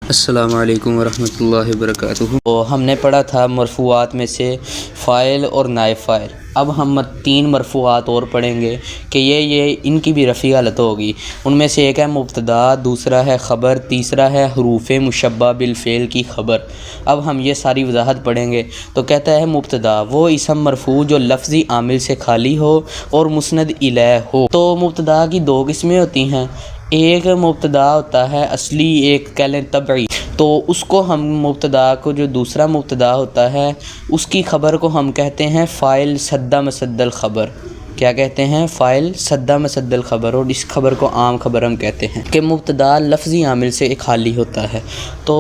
السلام علیکم ورحمۃ اللہ وبرکاتہ۔ تو ہم نے پڑھا تھا مرفوعات میں سے فاعل اور نائب فاعل۔ اب ہم 3 مرفوعات اور پڑھیں گے کہ یہ ان کی بھی رفعی حالت ہوگی۔ ان میں سے ایک ہے مبتدا، دوسرا ہے خبر، تیسرا ہے حروف مشبہ بالفعل کی خبر۔ اب ہم یہ ساری وضاحت پڑھیں گے۔ تو کہتا ہے مبتدا وہ اسم مرفوع جو لفظی عامل سے خالی ہو اور مسند الیہ ہو۔ تو مبتدا کی 2 قسمیں ہوتی ہیں، ایک مبتدا ہوتا ہے اصلی، ایک کہہ لیں طبعی۔ تو اس کو ہم مبتدا کو، جو دوسرا مبتدا ہوتا ہے اس کی خبر کو ہم کہتے ہیں فاعل سدہ مسد الخبر۔ کیا کہتے ہیں؟ فاعل سدہ مسد الخبر۔ اور اس خبر کو عام خبر ہم کہتے ہیں کہ مبتدا لفظی عامل سے خالی ہوتا ہے۔ تو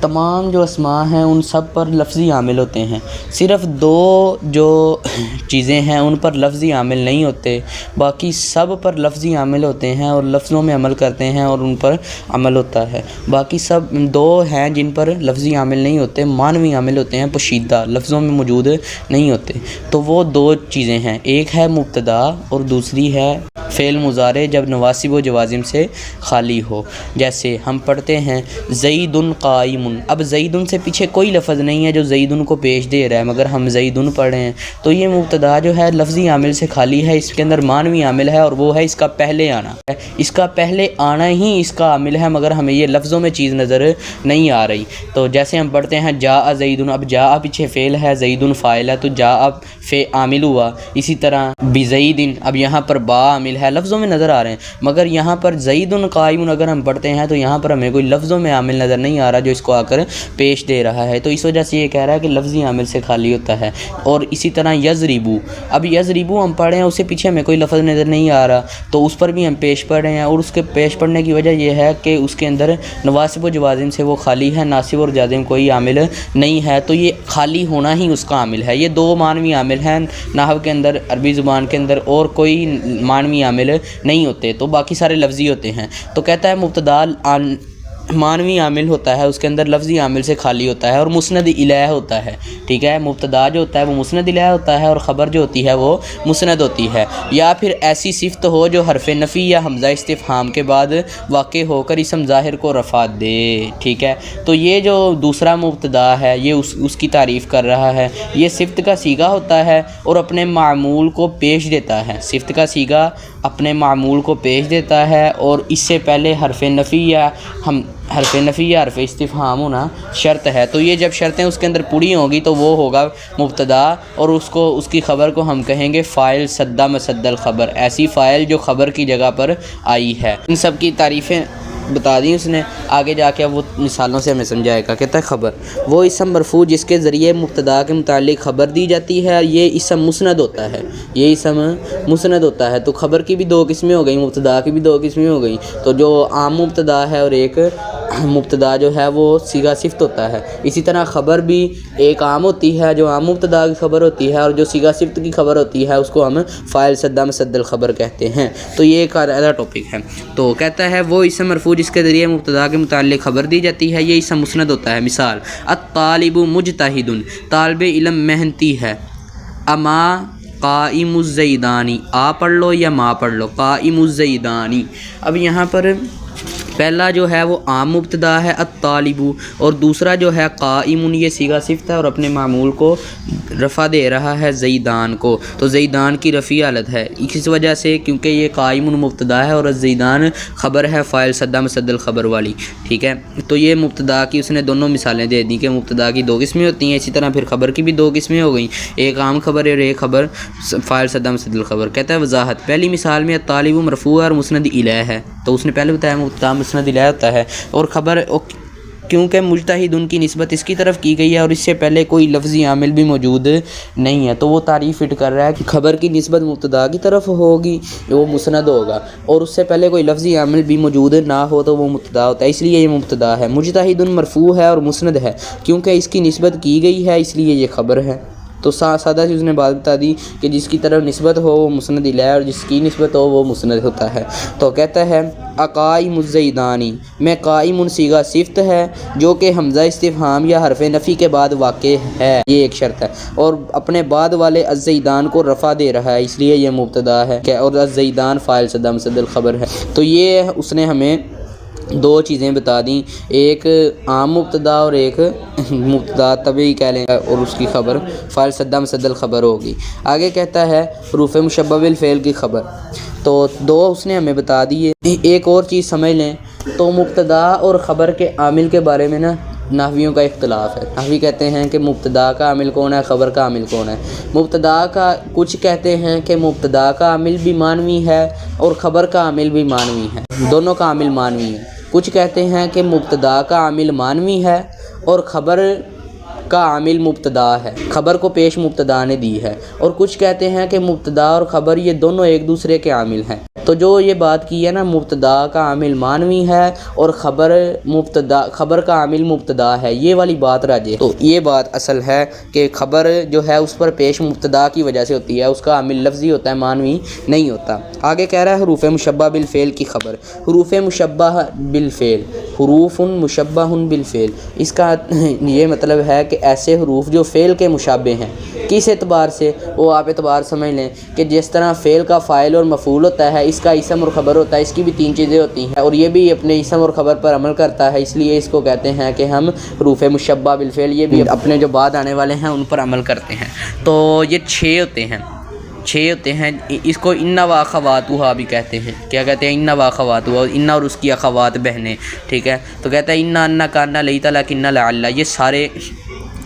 تمام جو اسماء ہیں ان سب پر لفظی عامل ہوتے ہیں، صرف 2 جو چیزیں ہیں ان پر لفظی عامل نہیں ہوتے، باقی سب پر لفظی عامل ہوتے ہیں اور لفظوں میں عمل کرتے ہیں اور ان پر عمل ہوتا ہے۔ باقی سب 2 ہیں جن پر لفظی عامل نہیں ہوتے، معنوی عامل ہوتے ہیں، پوشیدہ لفظوں میں موجود نہیں ہوتے۔ تو وہ 2 چیزیں ہیں، ایک ہے مبتدا اور دوسری ہے فعل مضارع جب نواصب و جوازم سے خالی ہو۔ جیسے ہم پڑھتے ہیں زید قائم۔ اب زید سے پیچھے کوئی لفظ نہیں ہے جو زید کو پیش دے رہا ہے، مگر ہم زید پڑھ رہے ہیں، تو یہ مبتدا جو ہے لفظی عامل سے خالی ہے، اس کے اندر معنوی عامل ہے اور وہ ہے اس کا پہلے آنا۔ اس کا پہلے آنا ہی اس کا عامل ہے، مگر ہمیں یہ لفظوں میں چیز نظر نہیں آ رہی۔ تو جیسے ہم پڑھتے ہیں جاء زید، اب جاء پیچھے فعل ہے، زید فاعل ہے، تو جاء عامل ہوا۔ اسی طرح بزید، اب یہاں پر با عامل ہے، لفظوں میں نظر آ رہے ہیں، مگر یہاں پر زید قائم اگر ہم پڑھتے ہیں تو یہاں پر ہمیں کوئی لفظوں میں عامل نظر نہیں آ رہا جو اس کو آ کر پیش دے رہا ہے۔ تو اس وجہ سے یہ کہہ رہا ہے کہ لفظی عامل سے خالی ہوتا ہے۔ اور اسی طرح یضربو، اب یضربو ہم پڑھ رہے ہیں، اسے پیچھے ہمیں کوئی لفظ نظر نہیں آ رہا، تو اس پر بھی ہم پیش پڑھ رہے ہیں، اور اس کے پیش پڑھنے کی وجہ یہ ہے کہ اس کے اندر نواصب و جوازم سے وہ خالی ہے، ناصب اور جازم کوئی عامل نہیں ہے، تو یہ خالی ہونا ہی اس کا عامل ہے۔ یہ 2 معنوی عامل ہیں نحو کے اندر، عربی زبان کے اندر، اور کوئی معنوی عامل نہیں ہوتے، تو باقی سارے لفظی ہوتے ہیں۔ تو کہتا ہے مبتدا معنوی عامل ہوتا ہے، اس کے اندر لفظی عامل سے خالی ہوتا ہے اور مسند الیہ ہوتا ہے، ٹھیک ہے۔ مبتدا جو ہوتا ہے وہ مسند الیہ ہوتا ہے اور خبر جو ہوتی ہے وہ مسند ہوتی ہے، یا پھر ایسی صفت ہو جو حرف نفی یا حمزہ استفہام کے بعد واقع ہو کر اسم ظاہر کو رفع دے، ٹھیک ہے۔ تو یہ جو دوسرا مبتدا ہے یہ اس کی تعریف کر رہا ہے، یہ صفت کا صیغہ ہوتا ہے اور اپنے معمول کو پیش دیتا ہے، صفت کا صیغہ اپنے معمول کو پیش دیتا ہے، اور اس سے پہلے حرف نفی یا حرف استفہام ہونا شرط ہے۔ تو یہ جب شرطیں اس کے اندر پوری ہوں گی تو وہ ہوگا مبتدا، اور اس کی خبر کو ہم کہیں گے فاعل سدہ مسد الخبر، ایسی فاعل جو خبر کی جگہ پر آئی ہے۔ ان سب کی تعریفیں بتا دیں اس نے، آگے جا کے وہ مثالوں سے ہمیں سمجھائے گا۔ کہتا ہے خبر وہ اسم مرفوع جس کے ذریعے مبتدا کے متعلق خبر دی جاتی ہے، یہ اسم مسند ہوتا ہے، یہ اسم مسند ہوتا ہے۔ تو خبر کی بھی 2 قسمیں ہو گئیں، مبتدا کی بھی 2 قسمیں ہو گئیں، تو جو عام مبتدا ہے اور ایک مبتدا جو ہے وہ صیغہ صفت ہوتا ہے۔ اسی طرح خبر بھی ایک عام ہوتی ہے جو عام مبتدا کی خبر ہوتی ہے، اور جو صیغہ صفت کی خبر ہوتی ہے اس کو ہم فاعل سدہ مسد الخبر کہتے ہیں۔ تو یہ ایک علیحدہ ٹاپک ہے۔ تو کہتا ہے وہ اسم مرفوع جس کے ذریعے مبتدا کے متعلق خبر دی جاتی ہے، یہ اسم مسند ہوتا ہے۔ مثال الطالب مجتہد، طالب علم محنتی ہے۔ اما قائم الزیدانی، آ پڑھ لو یا ما پڑھ لو، قائم الزیدانی۔ اب یہاں پر پہلا جو ہے وہ عام مبتدا ہے الطالب، اور دوسرا جو ہے قائم، یہ صیغہ صفت ہے اور اپنے معمول کو رفع دے رہا ہے زیدان کو، تو زیدان کی رفعی حالت ہے اس وجہ سے کیونکہ یہ قائم مبتدا ہے اور زیدان خبر ہے فاعل سدہ مسد الخبر والی، ٹھیک ہے۔ تو یہ مبتدا کی اس نے دونوں مثالیں دے دی کہ مبتدا کی 2 قسمیں ہوتی ہیں، اسی طرح پھر خبر کی بھی 2 قسمیں ہو گئیں، ایک عام خبر اور ایک خبر فاعل سدہ مسد الخبر۔ کہتا ہے وضاحت پہلی مثال میں الطالب مرفوع اور مسند الیہ ہے، تو اس نے پہلے بتایا مبتدا مسند الیہ ہوتا ہے، اور خبر کیونکہ مجتہد ان کی نسبت اس کی طرف کی گئی ہے اور اس سے پہلے کوئی لفظی عامل بھی موجود نہیں ہے، تو وہ تعریف فٹ کر رہا ہے کہ خبر کی نسبت مبتدا کی طرف ہوگی وہ مسند ہوگا، اور اس سے پہلے کوئی لفظی عامل بھی موجود نہ ہو تو وہ مبتدا ہوتا ہے، اس لیے یہ مبتدا ہے۔ مجتہد مرفوع ہے اور مسند ہے کیونکہ اس کی نسبت کی گئی ہے، اس لیے یہ خبر ہے۔ تو سادہ سی اس نے بات بتا دی کہ جس کی طرف نسبت ہو وہ مسند الیہ اور جس کی نسبت ہو وہ مسند ہوتا ہے۔ تو کہتا ہے اقائم الزیدانی میں قائم صیغہ صفت ہے جو کہ حمزہ استفہام یا حرف نفی کے بعد واقع ہے، یہ ایک شرط ہے، اور اپنے بعد والے الزیدان کو رفع دے رہا ہے، اس لیے یہ مبتدا ہے، اور الزیدان فاعل سدہ مسد الخبر ہے۔ تو یہ اس نے ہمیں دو چیزیں بتا دیں، ایک عام مبتدا اور ایک مبتدا طبعی کہہ لیں اور اس کی خبر فاعل صدہ مسد الخبر ہوگی۔ آگے کہتا ہے حروف مشبہ بالفعل کی خبر، تو دو اس نے ہمیں بتا دیے۔ ایک اور چیز سمجھ لیں، تو مبتدا اور خبر کے عامل کے بارے میں نا نحویوں کا اختلاف ہے۔ نحوی کہتے ہیں کہ مبتدا کا عامل کون ہے، خبر کا عامل کون ہے۔ مبتدا کا کچھ کہتے ہیں کہ مبتدا کا عامل بھی معنوی ہے اور خبر کا عامل بھی معنوی ہے، دونوں کا عامل معنوی ہے۔ کچھ کہتے ہیں کہ مبتدا کا عامل معنوی ہے اور خبر کا عامل مبتدا ہے، خبر کو پیش مبتدا نے دی ہے۔ اور کچھ کہتے ہیں کہ مبتدا اور خبر یہ دونوں ایک دوسرے کے عامل ہیں۔ تو جو یہ بات کی ہے نا، مبتدا کا عامل معنوی ہے اور خبر کا عامل مبتدا ہے، یہ والی بات راجے، تو یہ بات اصل ہے کہ خبر جو ہے اس پر پیش مبتدا کی وجہ سے ہوتی ہے، اس کا عامل لفظی ہوتا ہے، معنوی نہیں ہوتا۔ آگے کہہ رہا ہے حروف مشبہ بالفعل کی خبر۔ حروف مشبہ بالفعل، حروف مشبہ بالفعل، اس کا یہ مطلب ہے کہ ایسے حروف جو فعل کے مشابہ ہیں۔ کس اعتبار سے؟ وہ آپ اعتبار سمجھ لیں کہ جس طرح فعل کا فاعل اور مفعول ہوتا ہے، اس کا اسم اور خبر ہوتا ہے، اس کی بھی تین چیزیں ہوتی ہیں اور یہ بھی اپنے اسم اور خبر پر عمل کرتا ہے، اس لیے اس کو کہتے ہیں کہ ہم حروف مشبہ بالفعل، یہ بھی اپنے جو بعد آنے والے ہیں ان پر عمل کرتے ہیں۔ تو یہ 6 ہوتے ہیں۔ اس کو انا و اخواتها بھی کہتے ہیں۔ کیا کہتے ہیں؟ انا و اخواتها، انا اور اس کی اخوات بہنیں، ٹھیک ہے۔ تو کہتا ہے انا انا کانا لیتا لکن لعل، یہ سارے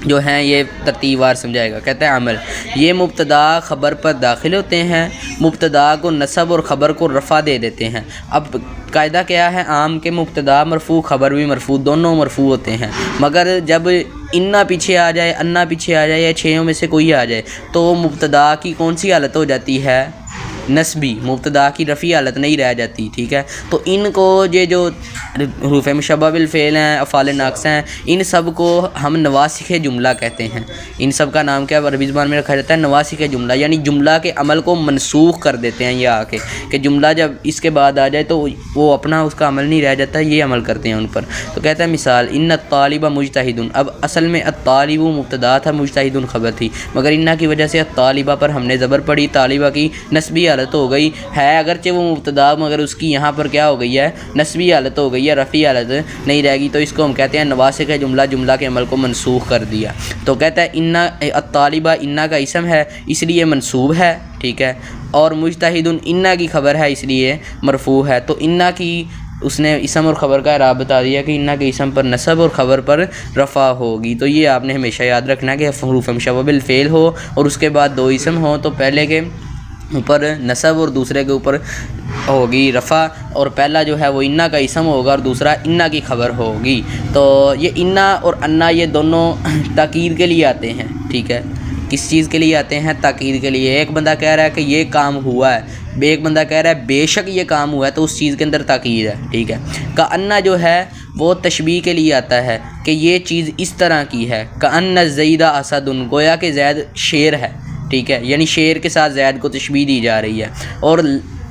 جو ہیں یہ ترتیب وار سمجھائے گا۔ کہتا ہے عمل، یہ مبتدا خبر پر داخل ہوتے ہیں، مبتدا کو نصب اور خبر کو رفع دے دیتے ہیں۔ اب قاعدہ کیا ہے عام کے مبتدا مرفوع، خبر بھی مرفوع، دونوں مرفوع ہوتے ہیں، مگر جب انا پیچھے آ جائے، انا پیچھے آ جائے یا 6 میں سے کوئی آ جائے تو مبتدا کی کون سی حالت ہو جاتی ہے؟ نسبی، مبتدا کی رفعی حالت نہیں رہ جاتی، ٹھیک ہے۔ تو ان کو یہ جو حروف مشبہ بالفعل ہیں، افعال ناقصہ ہیں، ان سب کو ہم نواسخ جملہ کہتے ہیں۔ ان سب کا نام کیا عربی زبان میں رکھا جاتا ہے؟ نواسخ جملہ، یعنی جملہ کے عمل کو منسوخ کر دیتے ہیں یہ آ کے، کہ جملہ جب اس کے بعد آ جائے تو وہ اپنا اس کا عمل نہیں رہ جاتا، یہ عمل کرتے ہیں ان پر۔ تو کہتا ہے مثال ان الطالب مجتہد، اب اصل میں الطالب مبتدا تھا، مجتہد خبر تھی، مگر ان کی وجہ سے الطالبہ پر ہم نے زبر پڑی، طالبہ کی نسبی حالت ہو گئی ہے، اگرچہ وہ مبتدا مگر اس کی یہاں پر کیا ہو گئی ہے؟ نسبی حالت ہو گئی ہے، رفعی حالت نہیں رہ گئی، تو اس کو ہم کہتے ہیں نواسخ جملہ، جملہ کے عمل کو منسوخ کر دیا۔ تو کہتا ہے ان الطالبہ، ان کا اسم ہے اس لیے منصوب ہے، ٹھیک ہے، اور مجتہد ان کی خبر ہے اس لیے مرفوع ہے۔ تو ان کی اس نے اسم اور خبر کا اعراب بتا دیا کہ ان کے اسم پر نصب اور خبر پر رفع ہوگی۔ تو یہ آپ نے ہمیشہ یاد رکھنا کہ حروف مشبہ بالفعل ہو اور اس کے بعد 2 اسم ہوں تو پہلے کے اوپر نصب اور دوسرے کے اوپر ہوگی رفع، اور پہلا جو ہے وہ انا کا اسم ہوگا اور دوسرا انا کی خبر ہوگی۔ تو یہ انا اور انا یہ دونوں تاکید کے لیے آتے ہیں، ٹھیک ہے۔ کس چیز کے لیے آتے ہیں؟ تاکید کے لیے۔ ایک بندہ کہہ رہا ہے کہ یہ کام ہوا ہے، ایک بندہ کہہ رہا ہے بے شک یہ کام ہوا ہے، تو اس چیز کے اندر تاکید ہے، ٹھیک ہے۔ کأن جو ہے وہ تشبیہ کے لیے آتا ہے کہ یہ چیز اس طرح کی ہے، کأن زید اسد، گویا کہ زید شیر ہے، ٹھیک ہے، یعنی شیر کے ساتھ زید کو تشبیہ دی جا رہی ہے۔ اور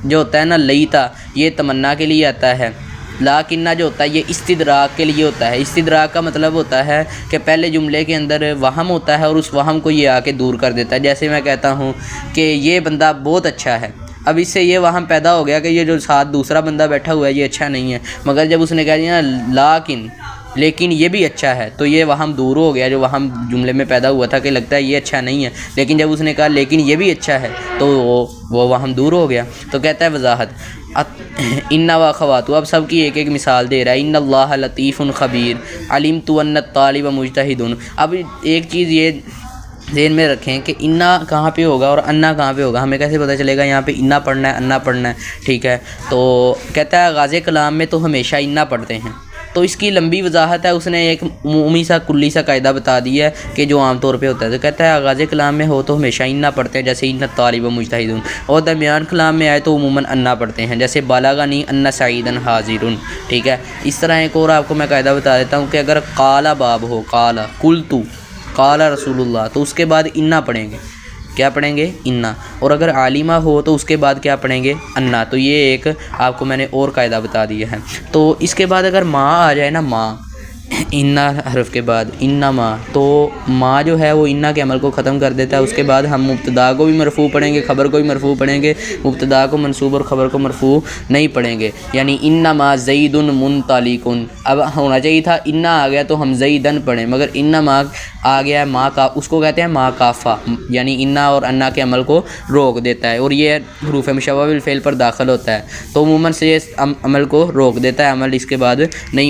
جو ہوتا ہے نا لیتا، یہ تمنا کے لیے آتا ہے۔ لاکنہ جو ہوتا ہے یہ استدراک کے لیے ہوتا ہے۔ استدراک کا مطلب ہوتا ہے کہ پہلے جملے کے اندر وہم ہوتا ہے اور اس وہم کو یہ آ کے دور کر دیتا ہے۔ جیسے میں کہتا ہوں کہ یہ بندہ بہت اچھا ہے، اب اس سے یہ وہم پیدا ہو گیا کہ یہ جو ساتھ دوسرا بندہ بیٹھا ہوا ہے یہ اچھا نہیں ہے، مگر جب اس نے کہہ دیا نا لیکن یہ بھی اچھا ہے تو یہ وہم دور ہو گیا، جو وہم جملے میں پیدا ہوا تھا کہ لگتا ہے یہ اچھا نہیں ہے، لیکن جب اس نے کہا لیکن یہ بھی اچھا ہے تو وہ وہم دور ہو گیا۔ تو کہتا ہے وضاحت ان و اخواتہ، اب سب کی ایک ایک مثال دے رہا ہے۔ ان اللہ لطیف خبیر، علمت ان الطالب مجتہد۔ اب ایک چیز یہ ذہن میں رکھیں کہ انا کہاں پہ ہوگا اور انا کہاں پہ ہوگا، ہمیں کیسے پتہ چلے گا یہاں پہ انا پڑھنا ہے انا پڑھنا ہے، ٹھیک ہے۔ تو کہتا ہے آغاز کلام میں تو ہمیشہ انا پڑھتے ہیں، تو اس کی لمبی وضاحت ہے، اس نے ایک عمومی سا کلی سا قاعدہ بتا دیا ہے کہ جو عام طور پہ ہوتا ہے۔ تو کہتا ہے آغاز کلام میں ہو تو ہمیشہ انا پڑھتے ہیں، جیسے ان الطالب مجتہد، اور درمیان کلام میں آئے تو عموماً انا پڑھتے ہیں، جیسے بالغنی ان سعیدا حاضر، ٹھیک ہے۔ اس طرح ایک اور آپ کو میں قاعدہ بتا دیتا ہوں کہ اگر قال باب ہو، قال قلت قال رسول اللہ، تو اس کے بعد انا پڑھیں گے، کیا پڑھیں گے؟ انا، اور اگر عالمہ ہو تو اس کے بعد کیا پڑھیں گے؟ انا۔ تو یہ ایک آپ کو میں نے اور قاعدہ بتا دیا ہے۔ تو اس کے بعد اگر ماں آ جائے نا، انا حرف کے بعد انما، تو ما جو ہے وہ انا کے عمل کو ختم کر دیتا ہے۔ اس کے بعد ہم مبتدا کو بھی مرفوع پڑھیں گے، خبر کو بھی مرفوع پڑھیں گے، مبتدا کو منصوب اور خبر کو مرفوع نہیں پڑھیں گے، یعنی انما زید منطلق۔ اب ہونا چاہیے تھا انا آ گیا تو ہم زیدن پڑھیں، مگر انما آ گیا ہے ما کا، اس کو کہتے ہیں ما کافہ، یعنی انا اور انا کے عمل کو روک دیتا ہے، اور یہ حروف مشبہ بالفعل پر داخل ہوتا ہے، تو عموماً سے یہ عمل کو روک دیتا ہے، عمل اس کے بعد نہیں